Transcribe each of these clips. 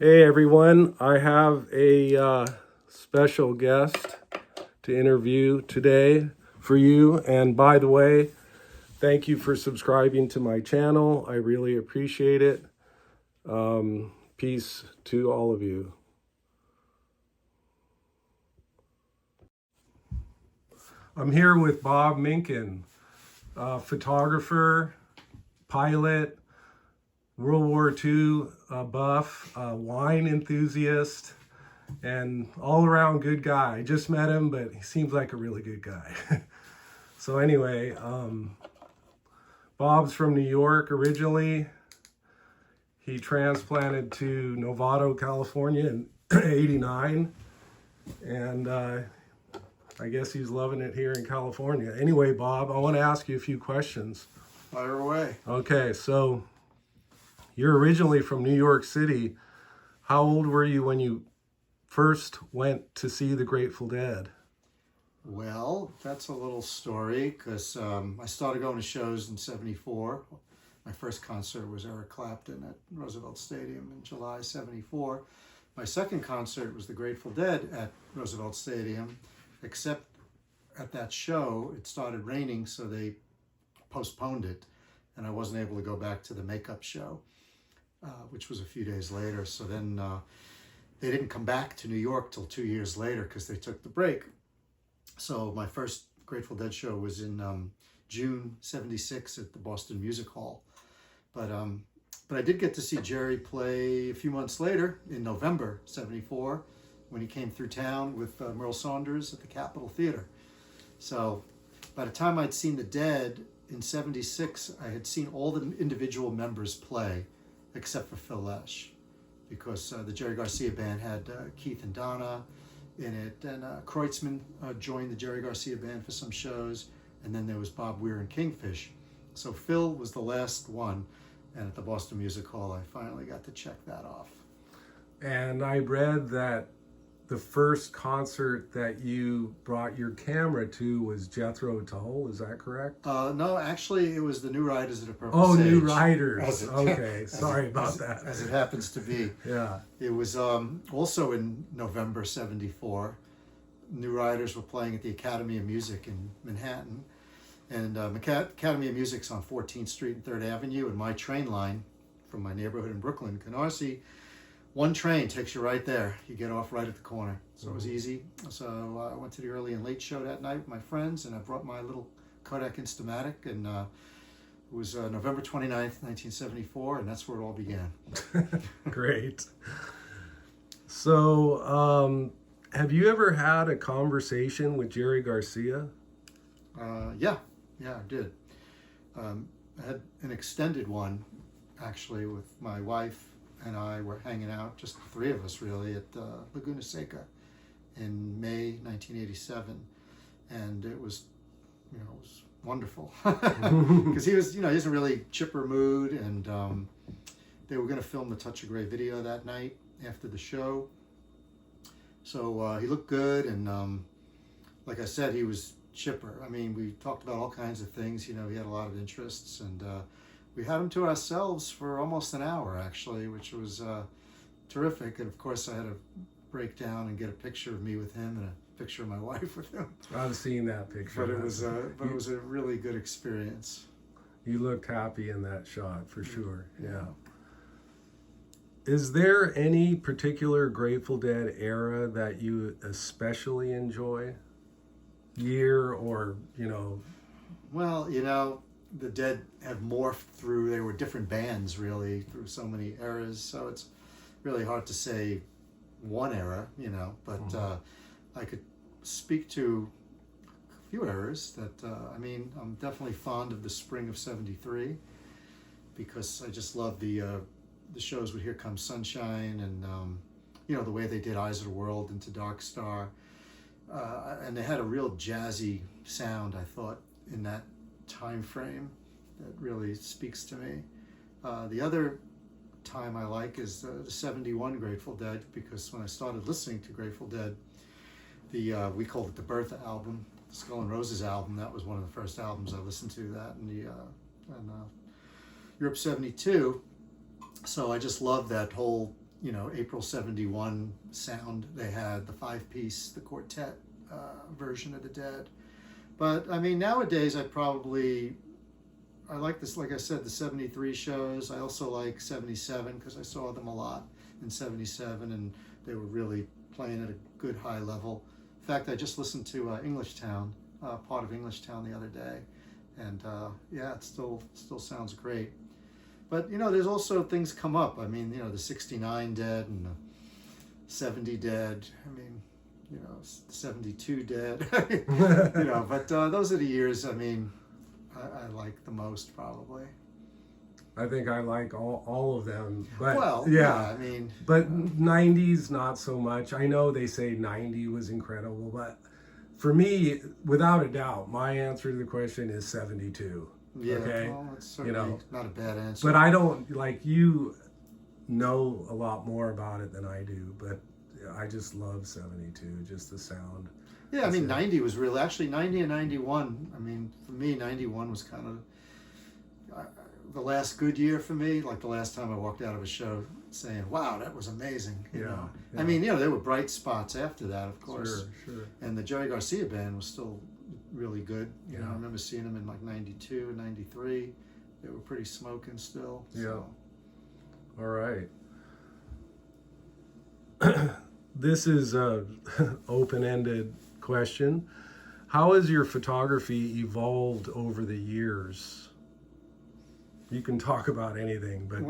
Hey everyone, I have a special guest to interview today for you. And by the way, thank you for subscribing to my channel. I really appreciate it. Peace to all of you. I'm here with Bob Minkin, photographer, pilot, World War II buff, wine enthusiast, and all-around good guy. I just met him, but he seems like a really good guy. So anyway, Bob's from New York originally. He transplanted to Novato, California in '89, and I guess he's loving it here in California. Anyway, Bob, I want to ask you a few questions. Fire away. Okay, so you're originally from New York City. How old were you when you first went to see the Grateful Dead? Well, that's a little story because I started going to shows in '74. My first concert was Eric Clapton at Roosevelt Stadium in July '74. My second concert was the Grateful Dead at Roosevelt Stadium, except at that show it started raining, so they postponed it, and I wasn't able to go back to the makeup show, which was a few days later. So then they didn't come back to New York till 2 years later because they took the break. So my first Grateful Dead show was in June '76 at the Boston Music Hall. But I did get to see Jerry play a few months later in November '74 when he came through town with Merle Saunders at the Capitol Theater. So by the time I'd seen the Dead in '76, I had seen all the individual members play except for Phil Lesh, because the Jerry Garcia band had Keith and Donna in it, and Kreutzmann joined the Jerry Garcia band for some shows, and then there was Bob Weir and Kingfish. So Phil was the last one, and at the Boston Music Hall I finally got to check that off. And I read that the first concert that you brought your camera to was Jethro Tull. Is that correct? No, actually it was the New Riders of the Purple Oh, Sage. New Riders. It, okay, sorry about that. As it happens to be. Yeah. It was also in November '74. New Riders were playing at the Academy of Music in Manhattan. And Academy of Music's on 14th Street and 3rd Avenue, and my train line from my neighborhood in Brooklyn, Canarsie, one train takes you right there. You get off right at the corner. So it was easy. So I went to the early and late show that night with my friends, and I brought my little Kodak Instamatic, and it was November 29th, 1974, and that's where it all began. Great. So, have you ever had a conversation with Jerry Garcia? Yeah, I did. I had an extended one, actually, with my wife and I were hanging out, just the three of us really, at Laguna Seca in May 1987, and it was wonderful because he was, he was in a really chipper mood, and they were going to film the Touch of Grey video that night after the show. So he looked good, and like I said, he was chipper. I mean, we talked about all kinds of things. He had a lot of interests, and we had him to ourselves for almost an hour, actually, which was terrific. And of course, I had to break down and get a picture of me with him and a picture of my wife with him. I've seen that picture. But it was a really good experience. You looked happy in that shot, for sure. Yeah. Is there any particular Grateful Dead era that you especially enjoy? Year or, Well, the Dead have morphed through, they were different bands really through so many eras, so it's really hard to say one era, but I could speak to a few eras that, I'm definitely fond of the spring of '73, because I just love the shows with Here Comes Sunshine, and the way they did Eyes of the World into Dark Star. And they had a real jazzy sound, I thought, in that time frame that really speaks to me. The other time I like is the '71 Grateful Dead, because when I started listening to Grateful Dead, we called it the Bertha album, the Skull and Roses album. That was one of the first albums I listened to, that and Europe '72. So I just love that whole April 71 sound they had, the 5-piece, the quartet version of the Dead. But I mean, nowadays I like this, like I said, the 73 shows. I also like 77 because I saw them a lot in 77, and they were really playing at a good high level. In fact, I just listened to Englishtown, part of Englishtown the other day, and yeah, it still sounds great. But there's also things come up. I mean, the 69 Dead and the 70 Dead. I mean, the 72 Dead. But those are the years. I mean, I like the most probably. I think I like all of them. But Well, yeah, I mean, but 90s not so much. I know they say 90 was incredible, but for me, without a doubt, my answer to the question is 72. yeah, Okay? well, it's certainly not a bad answer. But I don't, like, you know a lot more about it than I do, but I just love 72, just the sound. Yeah, I mean, 90 was really, actually 90 and 91. I mean, for me, 91 was kind of the last good year for me. Like the last time I walked out of a show saying, wow, that was amazing. You know? Yeah. I mean, there were bright spots after that, of course. Sure. And the Jerry Garcia band was still really good. You know, Yeah. I remember seeing them in like 92 and 93. They were pretty smoking still. So. All right. This is a open-ended question. How has your photography evolved over the years? You can talk about anything, but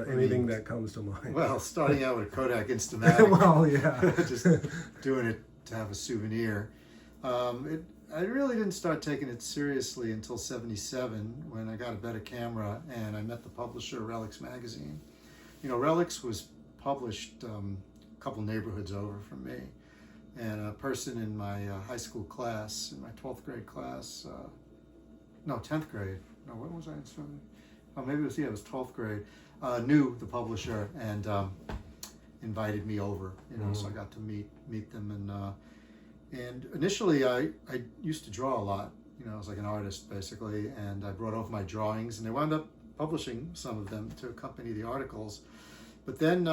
anything that comes to mind. Well, starting out with a Kodak Instamatic. Well, yeah. Just doing it to have a souvenir. I really didn't start taking it seriously until 77 when I got a better camera and I met the publisher, Relics Magazine. Relics was published a couple neighborhoods over from me. And a person in my high school class, in my 12th grade class, 10th grade. No, when was I in 7th? Oh, maybe it was 12th grade. Knew the publisher and invited me over. So I got to meet them. And initially, I used to draw a lot. I was like an artist basically, and I brought over my drawings, and they wound up publishing some of them to accompany the articles. But then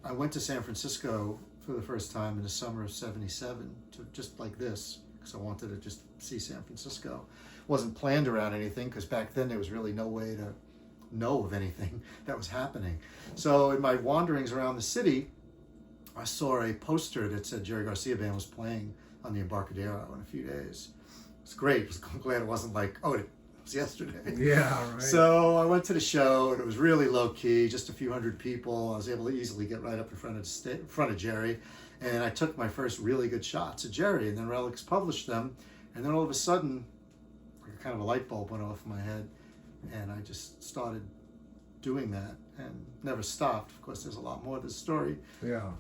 I went to San Francisco for the first time in the summer of 77 to just like this, because I wanted to just see San Francisco. Wasn't planned around anything, because back then there was really no way to know of anything that was happening. So in my wanderings around the city, I saw a poster that said Jerry Garcia Band was playing on the Embarcadero in a few days. It's great. I'm glad it wasn't like, oh, it was yesterday. Yeah, right. So I went to the show, and it was really low key, just a few hundred people. I was able to easily get right up in front of Jerry, and I took my first really good shots of Jerry. And then Relics published them, and then all of a sudden, kind of a light bulb went off in my head, and I just started doing that and never stopped. Of course, there's a lot more to the story. Yeah.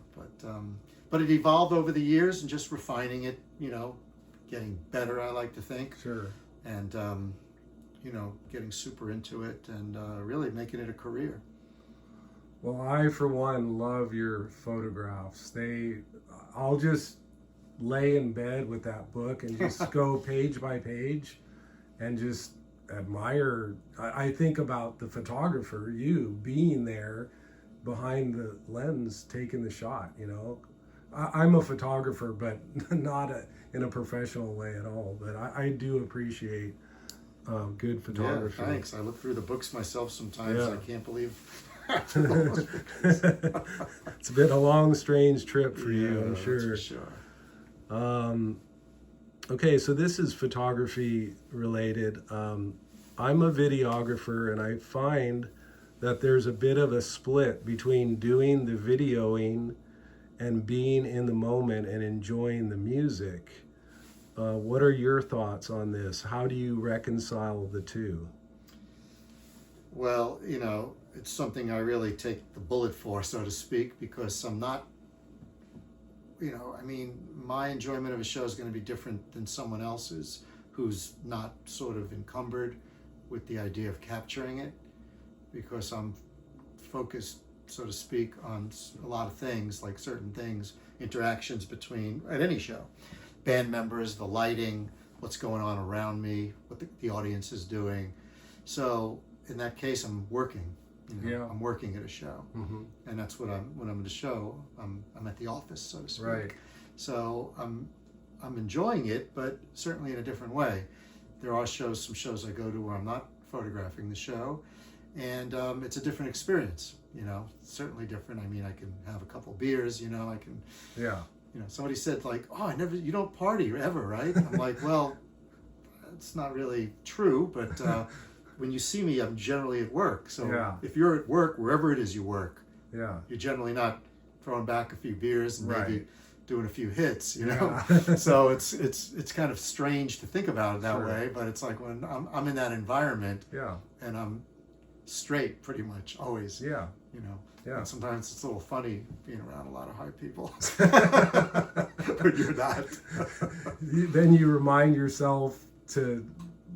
But it evolved over the years, and just refining it, getting better, I like to think. Sure. And getting super into it and really making it a career. Well, I, for one, love your photographs. I'll just lay in bed with that book and just go page by page and just admire. I think about the photographer, you, being there behind the lens, taking the shot, I'm a photographer, but not in a professional way at all. But I do appreciate good photography. Yeah, thanks. I look through the books myself sometimes. Yeah. I can't believe it's been a long, strange trip for you, I'm that's sure. for sure. Okay, so this is photography related. I'm a videographer, and I find that there's a bit of a split between doing the videoing and being in the moment and enjoying the music. What are your thoughts on this? How do you reconcile the two? Well, it's something I really take the bullet for, so to speak, because I'm not, my enjoyment of a show is going to be different than someone else's who's not sort of encumbered with the idea of capturing it, because I'm focused, so to speak, on a lot of things, like certain things, interactions at any show. Band members, the lighting, what's going on around me, what the audience is doing. So in that case, I'm working, Yeah. I'm working at a show, Mm-hmm. and that's when I'm at a show. I'm at the office, so to speak. Right. So I'm enjoying it, but certainly in a different way. There are some shows I go to where I'm not photographing the show, and it's a different experience. Certainly different. I mean, I can have a couple beers. I can. Yeah. Somebody said like, "Oh, you don't party ever, right?" I'm like, well, it's not really true, but when you see me, I'm generally at work. So Yeah. if you're at work, wherever it is you work, Yeah. you're generally not throwing back a few beers and maybe Right. doing a few hits, Yeah. So it's kind of strange to think about it that Sure. way, but it's like when I'm in that environment Yeah. and I'm straight pretty much always, Yeah. Yeah. And sometimes it's a little funny being around a lot of high people, but you're not. Then you remind yourself to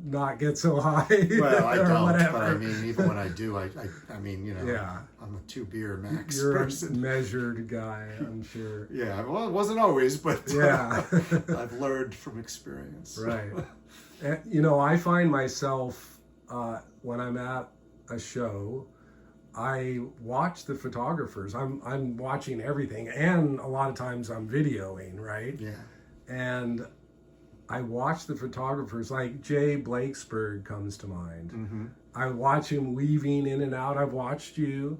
not get so high. Well, I or don't, whatever. but I mean, even when I do, I mean, Yeah. I'm a 2 beer max You're person. a measured guy, I'm sure. Yeah, well, it wasn't always, but Yeah. I've learned from experience. Right. And, I find myself, when I'm at a show, I watch the photographers. I'm watching everything, and a lot of times I'm videoing, right? Yeah. And I watch the photographers, like Jay Blakesberg comes to mind. Mm-hmm. I watch him weaving in and out. I've watched you,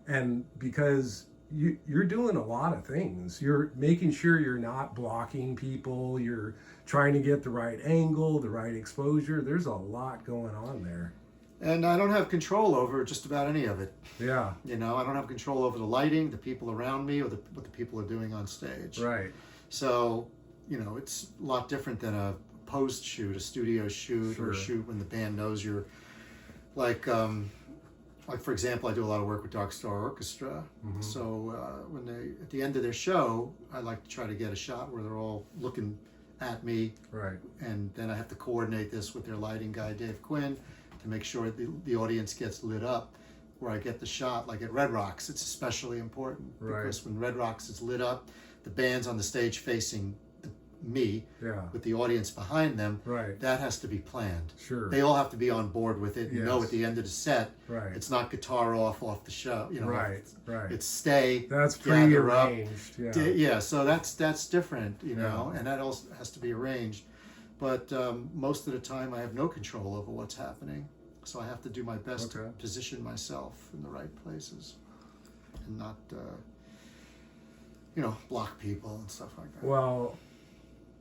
and because you're doing a lot of things. You're making sure you're not blocking people. You're trying to get the right angle, the right exposure. There's a lot going on there. And I don't have control over just about any of it. Yeah. I don't have control over the lighting, the people around me, or what the people are doing on stage. Right. So, it's a lot different than a post shoot, a studio shoot, Sure. or a shoot when the band knows you're like for example, I do a lot of work with Dark Star Orchestra. Mm-hmm. So when they at the end of their show, I like to try to get a shot where they're all looking at me, Right. and then I have to coordinate this with their lighting guy, Dave Quinn, to make sure the audience gets lit up. Where I get the shot, like at Red Rocks, it's especially important Right. because when Red Rocks is lit up, the band's on the stage facing me Yeah. with the audience behind them. Right. That has to be planned. Sure. They all have to be on board with it and know Yes. at the end of the set, Right. it's not guitar off the show. Right. Right. It's stay. That's gather up. prearranged. Yeah. Yeah, so that's different, Yeah. and that also has to be arranged. But most of the time, I have no control over what's happening, so I have to do my best to Okay. position myself in the right places, and not, block people and stuff like that. Well,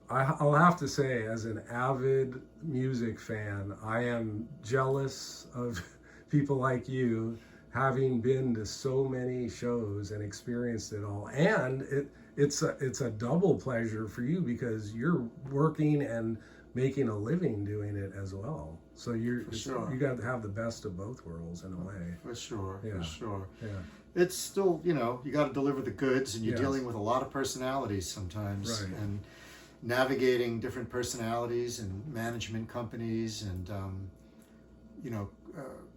I'll have to say, as an avid music fan, I am jealous of people like you having been to so many shows and experienced it all. And it's a double pleasure for you because you're working and making a living doing it as well. So you got to have the best of both worlds in a way. For sure, Yeah. for sure. Yeah. It's still, you got to deliver the goods, and you're Yes. dealing with a lot of personalities sometimes, Right. and navigating different personalities and management companies, and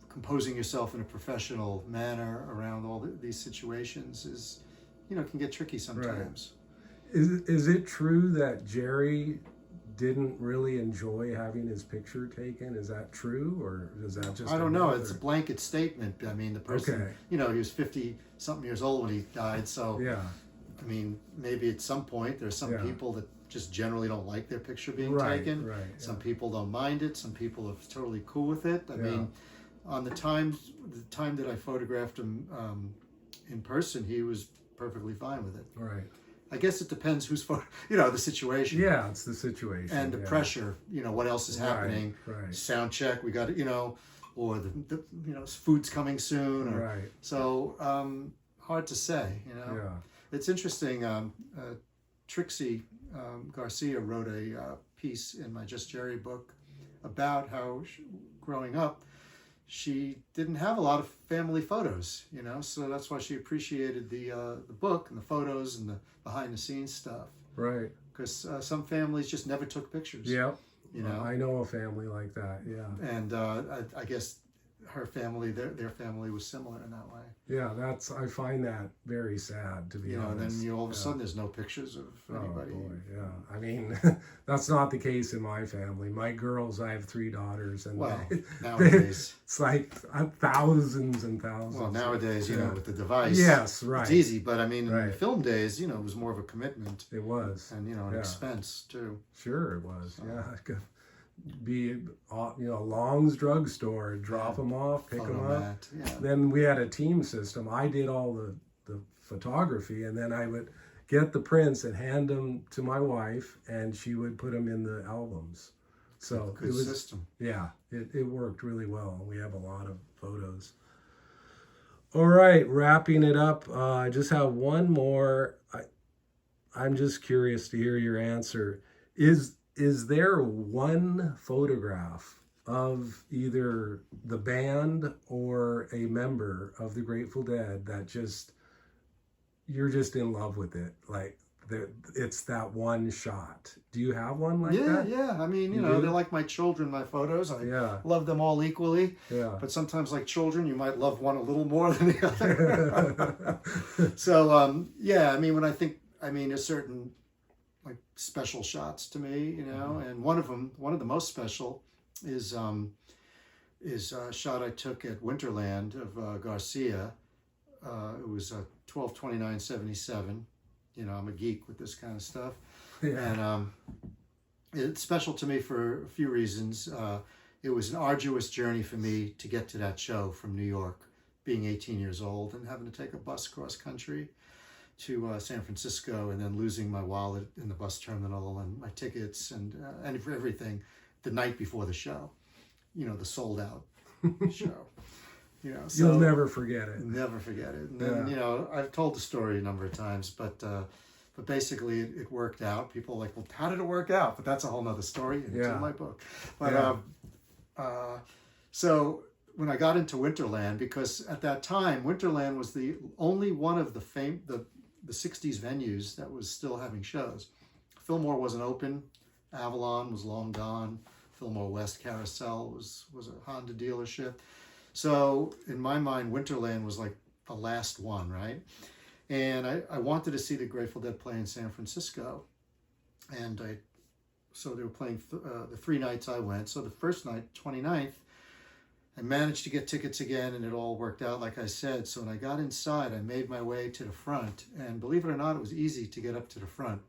composing yourself in a professional manner around all these situations is, can get tricky sometimes. Is it true that Jerry didn't really enjoy having his picture taken? Is that true, or is that just? I don't know. It's a blanket statement. I mean, the person, Okay. he was 50-something years old when he died, so Yeah. I mean, maybe at some point there's some Yeah. people that just generally don't like their picture being Right. taken. Right. Some Yeah. people don't mind it. Some people are totally cool with it. I Yeah. mean, on the time that I photographed him in person, he was perfectly fine with it. Right. I guess it depends the situation. Yeah, it's the situation And the yeah. pressure, what else is happening. Right. Sound check, we got it, or the food's coming soon. Or, Right. So hard to say, Yeah. It's interesting. Trixie Garcia wrote a piece in my Just Jerry book about how growing up, she didn't have a lot of family photos, so that's why she appreciated the book and the photos and the behind the scenes stuff. Right. Because some families just never took pictures. Yeah. You know? I know a family like that. Yeah. And I guess her family, their family was similar in that way. Yeah, I find that very sad, to be honest. And then all of a sudden there's no pictures of anybody. Oh boy, yeah. I mean, that's not the case in my family. My girls, I have 3 daughters, and nowadays it's like thousands and thousands. Well, nowadays, with the device, yes, right, it's easy. But I mean, in the film days, it was more of a commitment. It was, and an expense too. Sure, it was. So. Yeah, it could be Long's drugstore, drop them off, pick them up. Yeah. Then we had a team system. I did all the photography, and then I would get the prints and hand them to my wife, and she would put them in the albums. So good system. Yeah, it worked really well. We have a lot of photos. All right, wrapping it up. I just have one more. I'm just curious to hear your answer. Is there one photograph of either the band or a member of the Grateful Dead that you're just in love with it? Like, it's that one shot. Do you have one like that? Yeah. I mean, they're like my children, my photos. I love them all equally. Yeah. But sometimes, like children, you might love one a little more than the other. So, I mean, when there's certain like special shots to me, and one of the most special is a shot I took at Winterland of Garcia. It was 12/29/77. I'm a geek with this kind of stuff. Yeah. And it's special to me for a few reasons. It was an arduous journey for me to get to that show from New York, being 18 years old and having to take a bus cross country to San Francisco, and then losing my wallet in the bus terminal and my tickets and for everything the night before the show, the sold out show. So you'll never forget it. Never forget it. And then, I've told the story a number of times, but basically it worked out. People are like, well, how did it work out? But that's a whole nother story, and it's in my book. But so when I got into Winterland, because at that time Winterland was the only one of the 60s venues that was still having shows. Fillmore wasn't open. Avalon was long gone. Fillmore West Carousel was a Honda dealership. So in my mind, Winterland was like the last one, right? And I wanted to see the Grateful Dead play in San Francisco. And so they were playing the 3 nights I went. So the first night, 29th, I managed to get tickets again, and it all worked out like I said. So when I got inside, I made my way to the front. And believe it or not, it was easy to get up to the front.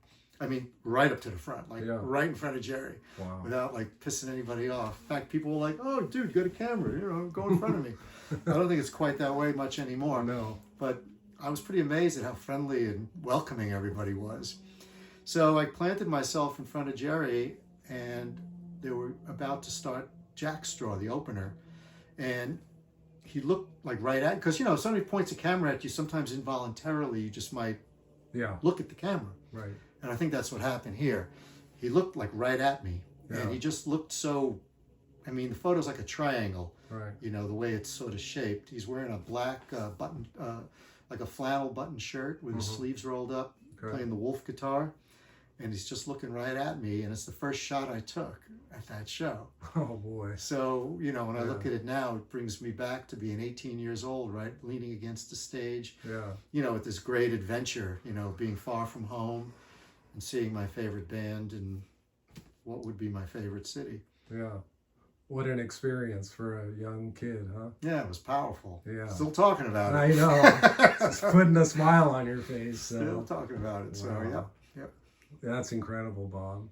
I mean, right up to the front, right in front of Jerry, without like pissing anybody off. In fact, people were like, "Oh, dude, get a camera, go in front of me." I don't think it's quite that way much anymore. No. But I was pretty amazed at how friendly and welcoming everybody was. So I planted myself in front of Jerry, and they were about to start Jackstraw, the opener, and he looked like right at, because somebody points a camera at you, sometimes involuntarily you just might look at the camera. Right. And I think that's what happened here. He looked like right at me, and he just looked so, the photo's like a triangle, right? The way it's sort of shaped. He's wearing a black button, like a flannel button shirt with his sleeves rolled up, playing the Wolf guitar, and he's just looking right at me, and it's the first shot I took at that show. Oh boy. So, when I look at it now, it brings me back to being 18 years old, right? Leaning against the stage, with this great adventure, being far from home, and seeing my favorite band in what would be my favorite city. Yeah. What an experience for a young kid, huh? Yeah, it was powerful. Yeah. Still talking about it. I know. It's putting a smile on your face. So. Still talking about it. So, Yep. That's incredible, Bob.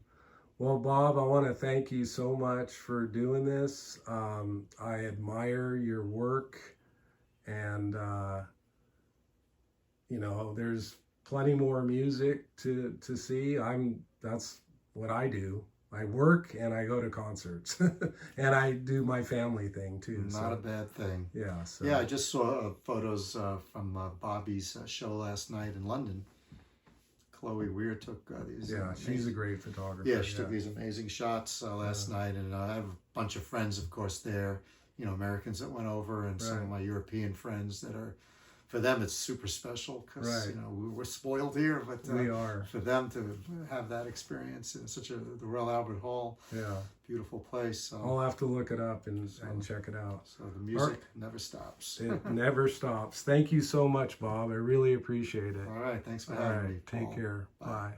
Well, Bob, I want to thank you so much for doing this. I admire your work, and, there's plenty more music to see. That's what I do. I work and I go to concerts, and I do my family thing too. Not a bad thing. Yeah. So. Yeah, I just saw photos from Bobby's show last night in London. Chloe Weir took these. Yeah, she's a great photographer. Yeah, she took these amazing shots last night, and I have a bunch of friends, of course, there. Americans that went over, and some of my European friends that are for them it's super special because Right. you know we're spoiled here, but We are. for them to have that experience in such the Royal Albert Hall, Yeah. beautiful place. So, I'll have to look it up and check it out. so the music never stops. It never stops. Thank you so much, Bob. I really appreciate it. All right, thanks for All having right. me. Take Paul. care. Bye. Bye.